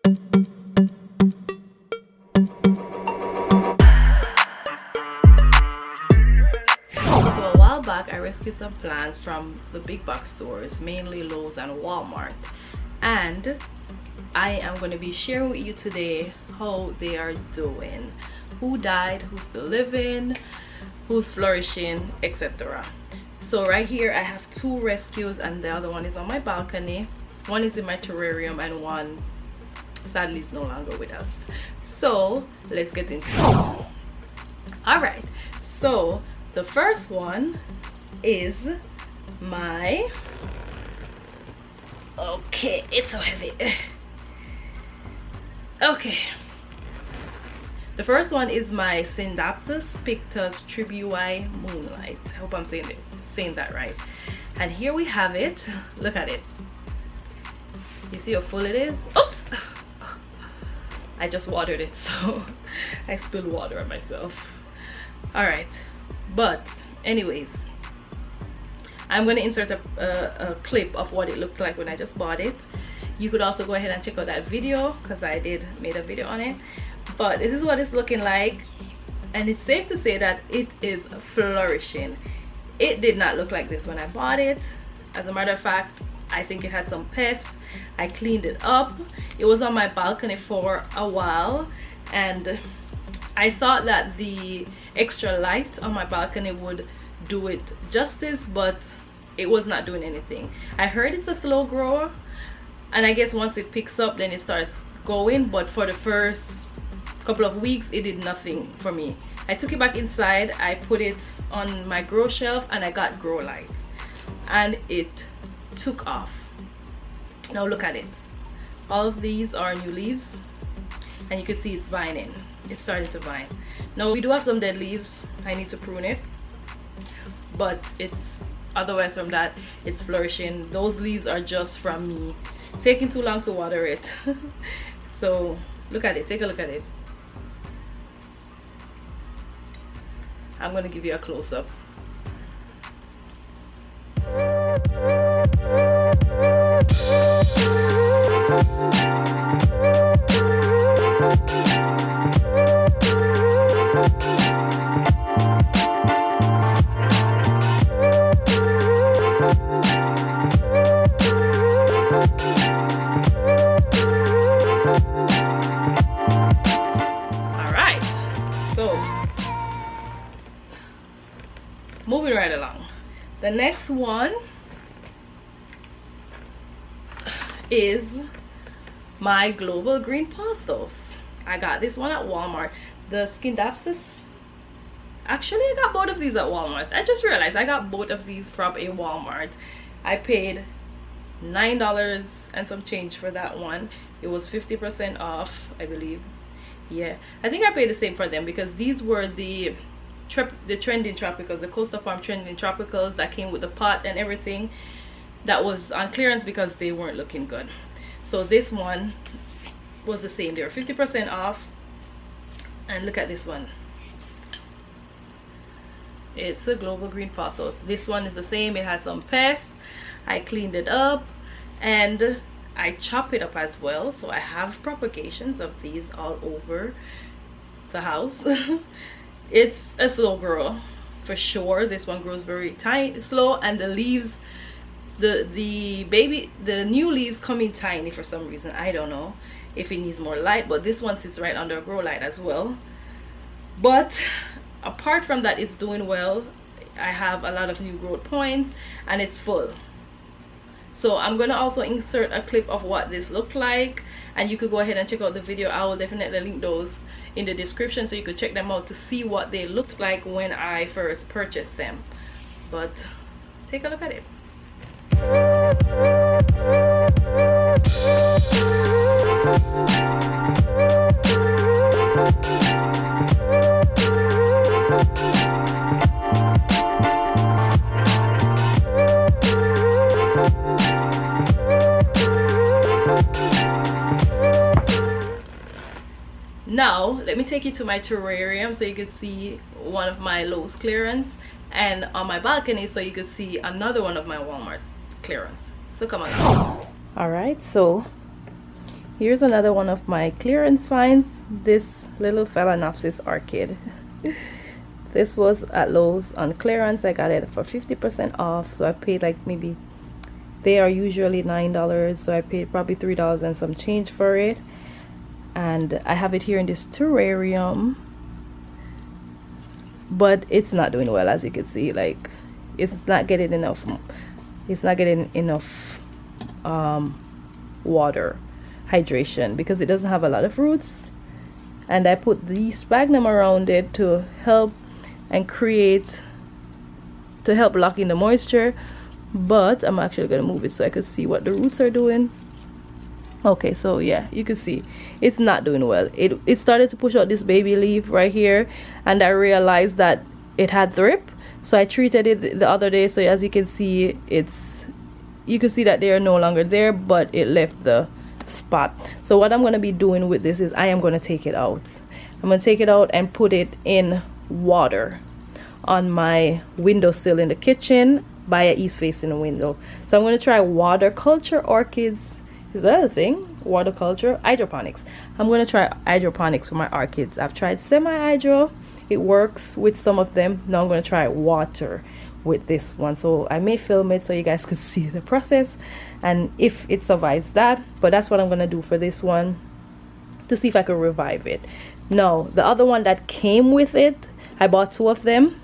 So a while back I rescued some plants from the big box stores, mainly Lowe's and Walmart, and I am going to be sharing with you today how they are doing, who died, who's still living, who's flourishing, etc. So right here I have two rescues, and the other one is on my balcony. One is in my terrarium and one sadly is no longer with us. So let's get into it. All right, so the first one is my, okay, it's so heavy. Okay, the first one is my Phalaenopsis Pictus Tribui Moonlight. I hope I'm saying that right. And here we have it. Look at it. You see how full it is? Oops! I just watered it, so I spilled water on myself. All right, but anyways, I'm going to insert a clip of what it looked like when I just bought it. You could also go ahead and check out that video because I made a video on it. But this is what it's looking like, and it's safe to say that it is flourishing. It did not look like this when I bought it. As a matter of fact, I think it had some pests. I cleaned it up. It was on my balcony for a while, and I thought that the extra light on my balcony would do it justice, but it was not doing anything. I heard it's a slow grower, and I guess once it picks up then it starts going, but for the first couple of weeks it did nothing for me. I took it back inside, I put it on my grow shelf, and I got grow lights, and it took off. Now look at it. All of these are new leaves, and you can see it's vining. It's starting to vine. Now we do have some dead leaves. I need to prune it, but it's otherwise from that it's flourishing. Those leaves are just from me taking too long to water it. So look at it, take a look at it. I'm going to give you a close-up. Moving right along, the next one is my global green pothos. I got this one at Walmart. The Phalaenopsis, actually I got both of these at Walmart. I just realized I got both of these from a Walmart. I paid $9 and some change for that one. It was 50% off, I believe. Yeah, I think I paid the same for them because these were the trending tropicals, the Coastal Farm trending tropicals that came with the pot and everything, that was on clearance because they weren't looking good. So this one was the same. They were 50% off, and look at this one. It's a global green pothos. This one is the same. It had some pests. I cleaned it up and I chop it up as well, so I have propagations of these all over the house. It's a slow grower for sure. This one grows very tiny, slow, and the leaves, the new leaves come in tiny for some reason. I don't know if it needs more light, but this one sits right under a grow light as well. But apart from that, it's doing well. I have a lot of new growth points and it's full. So I'm gonna also insert a clip of what this looked like, and you could go ahead and check out the video. I will definitely link those in the description so you could check them out to see what they looked like when I first purchased them. But take a look at it. Now let me take you to my terrarium so you can see one of my Lowe's clearance, and on my balcony so you can see another one of my Walmart clearance. So come on. All right, so here's another one of my clearance finds, this little Phalaenopsis orchid. This was at Lowe's on clearance. I got it for 50% off, so I paid like, maybe, they are usually $9, so I paid probably $3 and some change for it. And I have it here in this terrarium, but it's not doing well, as you can see. Like, it's not getting enough, water, hydration, because it doesn't have a lot of roots. And I put the sphagnum around it to help and help lock in the moisture, but I'm actually gonna move it so I can see what the roots are doing. Okay, so yeah, you can see it's not doing well. It started to push out this baby leaf right here, and I realized that it had thrip, so I treated it the other day. So as you can see, you can see that they are no longer there, but it left the spot. So what I'm going to be doing with this is I am going to take it out. I'm going to take it out and put it in water on my windowsill in the kitchen by an east facing window. So I'm going to try water culture orchids. Is that a thing? Water culture? Hydroponics. I'm going to try hydroponics for my orchids. I've tried semi-hydro. It works with some of them. Now I'm going to try water with this one. So I may film it so you guys can see the process and if it survives that. But that's what I'm going to do for this one, to see if I can revive it. Now, the other one that came with it, I bought 2 of them.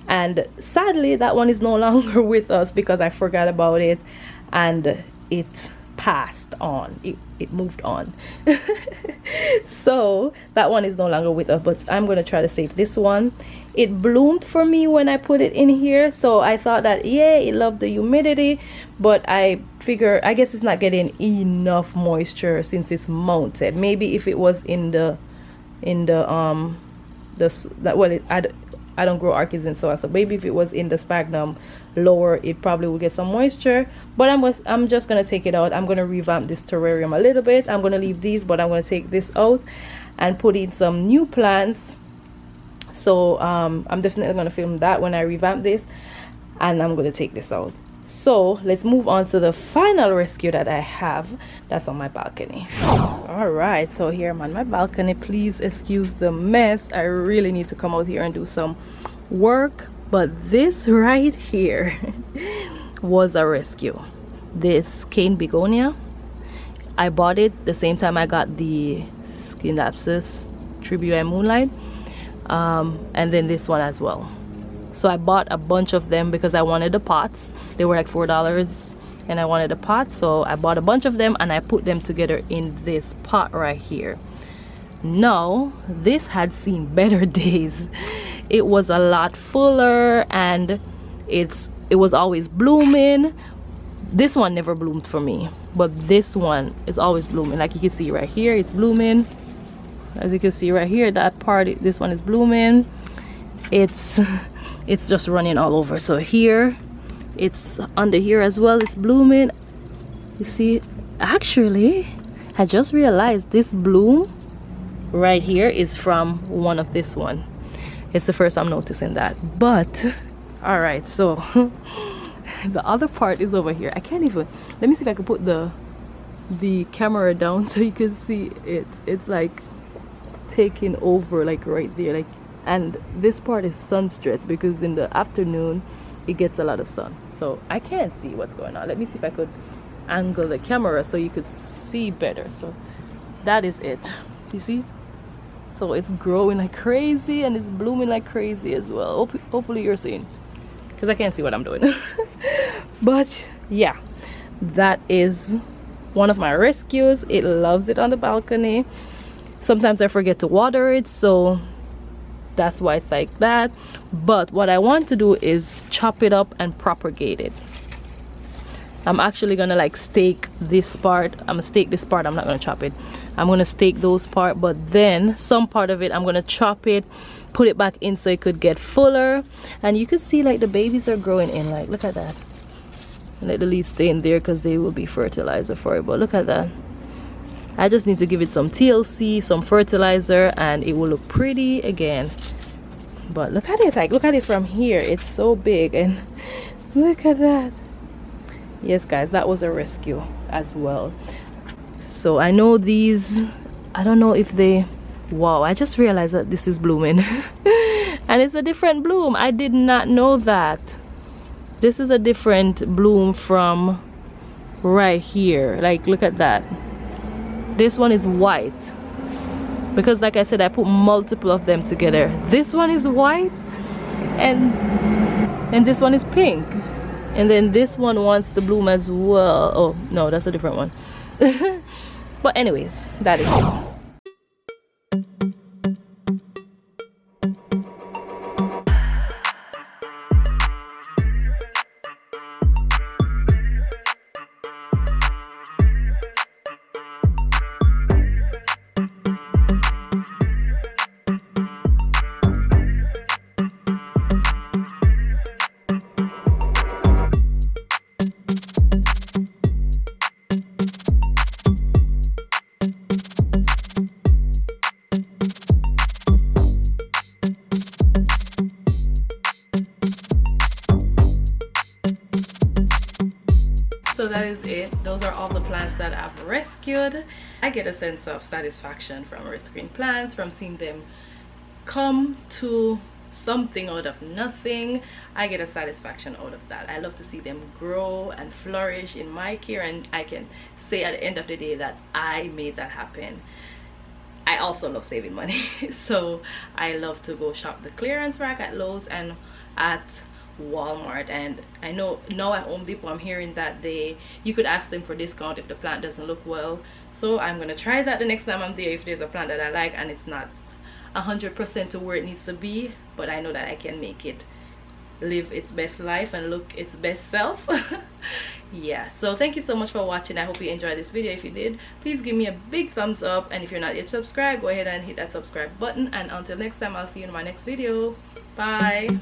And sadly, that one is no longer with us because I forgot about it and it passed on. It moved on. So that one is no longer with us, but I'm going to try to save this one. It bloomed for me when I put it in here, so I thought that, yeah, it loved the humidity, but I figure, I guess it's not getting enough moisture since it's mounted. Maybe if it was I don't grow orchids in soil, so maybe if it was in the sphagnum lower, it probably would get some moisture. But I'm just gonna take it out. I'm gonna revamp this terrarium a little bit. I'm gonna leave these, but I'm gonna take this out and put in some new plants. So I'm definitely gonna film that when I revamp this, and I'm gonna take this out. So let's move on to the final rescue that I have that's on my balcony. All right, so here I'm on my balcony. Please excuse the mess. I really need to come out here and do some work, but this right here was a rescue. This cane begonia, I bought it the same time I got the Phalaenopsis Tribui Moonlight, and then this one as well. So I bought a bunch of them because I wanted the pots. They were like $4 and I wanted a pot, so I bought a bunch of them and I put them together in this pot right here. Now this had seen better days. It was a lot fuller and it was always blooming. This one never bloomed for me, but this one is always blooming. Like you can see right here, it's blooming. As you can see right here, that part, this one is blooming. It's just running all over. So here, it's under here as well, it's blooming. You see, actually I just realized this bloom right here is from one of this one. It's the first I'm noticing that. But all right, so the other part is over here. I can't even, let me see if I can put the camera down so you can see it. It's like taking over, like right there, like. And this part is sun stressed because in the afternoon it gets a lot of sun, so I can't see what's going on. Let me see if I could angle the camera so you could see better. So that is it, you see. So it's growing like crazy and it's blooming like crazy as well. Hopefully you're seeing, because I can't see what I'm doing. But yeah, that is one of my rescues. It loves it on the balcony. Sometimes I forget to water it, so that's why it's like that. But what I want to do is chop it up and propagate it. I'm actually gonna like stake this part. I'm gonna stake this part. I'm not gonna chop it. I'm gonna stake those part, but then some part of it I'm gonna chop it, put it back in so it could get fuller. And you can see like the babies are growing in, like look at that. Let the leaves stay in there because they will be fertilizer for it. But look at that. I just need to give it some TLC, some fertilizer, and it will look pretty again. But look at it, like look at it from here. It's so big, and look at that. Yes guys, that was a rescue as well. so I know these, I don't know if they, wow, I just realized that this is blooming and it's a different bloom. I did not know that. This is a different bloom from right here. Like, look at that. This one is white because, like I said, I put multiple of them together. This one is white and this one is pink, and then this one wants to bloom as well. Oh no, that's a different one. But anyways, that is it. So that is it. Those are all the plants that I've rescued. I get a sense of satisfaction from rescuing plants, from seeing them come to something out of nothing. I get a satisfaction out of that. I love to see them grow and flourish in my care, and I can say at the end of the day that I made that happen. I also love saving money, so I love to go shop the clearance rack at Lowe's and at Walmart. And I know now at Home Depot I'm hearing that you could ask them for discount if the plant doesn't look well. So I'm gonna try that the next time I'm there, if there's a plant that I like and it's not 100% to where it needs to be, but I know that I can make it live its best life and look its best self. Yeah, so thank you so much for watching. I hope you enjoyed this video. If you did, please give me a big thumbs up, and if you're not yet subscribed, go ahead and hit that subscribe button. And until next time, I'll see you in my next video. Bye.